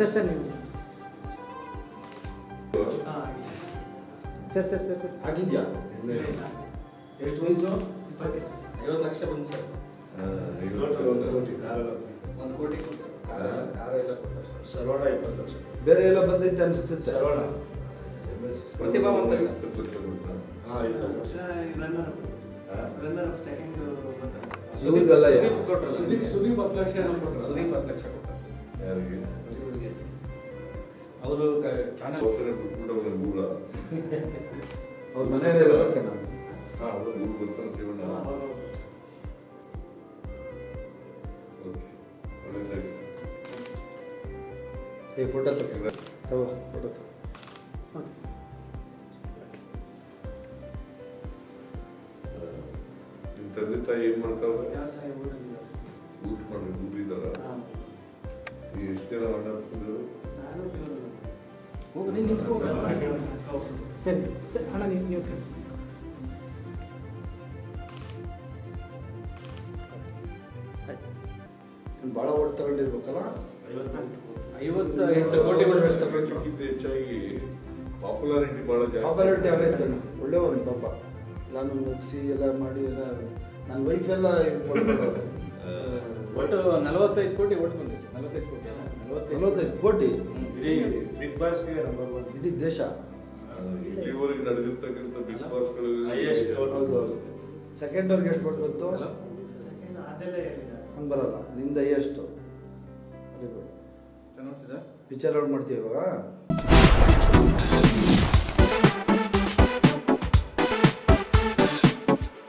Sir sir ನೀವು sir sir sir sir ಆಗಿದ್ಯಾ? ಎಷ್ಟು ವಯಸ್ಸು? 50 ಲಕ್ಷ ಬಂದು ಸರ್. 1 ಕೋಟಿ ಕಾರ ಎಲ್ಲ ಕೊಡ್ತಾರೆ. ಸರ್ವಣ 20 ಲಕ್ಷ. ಬೇರೆ ಎಲ್ಲ ಬಂದೈತೆ ಅನಿಸುತ್ತೆ. ಸರ್ವಣ ಪ್ರತಿಭಾವಂತ ಸರ್. ಇವ್ರಿಗೆಲ್ಲ ಸುದೀಪ್ 10 ಲಕ್ಷ ಕೊಟ್ಟರು. ಸುದೀಪ್ 10 ಲಕ್ಷ ಕೊಟ್ಟರು ಸರ್. ಯಾರಿಗೆ? ಅವರು ಚಾನಲ್ ಅವ್ರ ಮನೆಯಲ್ಲಿ ಇರ್ಬೇಕೆ ನಾನು. ಗೊತ್ತಾನ ಶಿವಣ್ಣ. ಒಳ್ಳೆದಾಗಿ ಫೋಟೋ ತಗೋ ಫೋಟೋ ತಗೋ. ನಿಮ್ಮ ತಂದೆ ತಾಯಿ ಏನ್ ಮಾಡ್ತಾವ್ರೆ? ಊಟ ಮಾಡಿ ಊರಿದಾರ? ಎಷ್ಟು ಜನ ಅಣ್ಣ ತಂದಿರು? ಸರಿ ಸರ್ ಅಣ್ಣ ನೀವು ಭಾಳ ಓಟ್ ತಗೊಂಡಿರ್ಬೇಕಲ್ಲ. 50 ಕೋಟಿ ಬರಬೇಕು. ಅದಕ್ಕಿಂತ ಹೆಚ್ಚಾಗಿ ಪಾಪ್ಯುಲಾರಿಟಿ ಬಹಳ ಪಾಪ್ಯುಲಾರಿಟಿ ಜಾಸ್ತಿ. ಆಗೈತೆ ಒಳ್ಳೆಯವನು ಪಾಪ. ನಾನು ನಗ್ಸಿ ಎಲ್ಲ ಮಾಡಿ ಎಲ್ಲ ನನ್ನ ವೈಫ್ ಎಲ್ಲ ಒಟ್ಟು 45 ಕೋಟಿ ಓಟ್ ಬಂದಿದೆ ಸರ್. 45 ಕೋಟಿ ಅಲ್ಲ 45 ಕೋಟಿ ಬಿಗ್ ಬಾಸ್ಗೆ ನಂಬರ್ 1 ಇಡೀ ದೇಶ. ಇಲ್ಲಿವರೆಗೆ ನಡೆದಿರ್ತಕ್ಕಂಥ ಬಿಗ್ ಬಾಸ್ಗಳಲ್ಲಿ ಹೌದು. ಸೆಕೆಂಡ್ ಅವ್ರಿಗೆ ಎಷ್ಟು ಕೊಟ್ಟು ಬಂತು? ಹಂಗೆ ಬರಲ್ಲ. ನಿಂದ ಎಷ್ಟು? Very good. ಚೆನ್ನಾಗಿ ಸರ್. ಪಿಕ್ಚರ್ ಔಟ್ ಮಾಡ್ತೀವಿ ಇವಾಗ.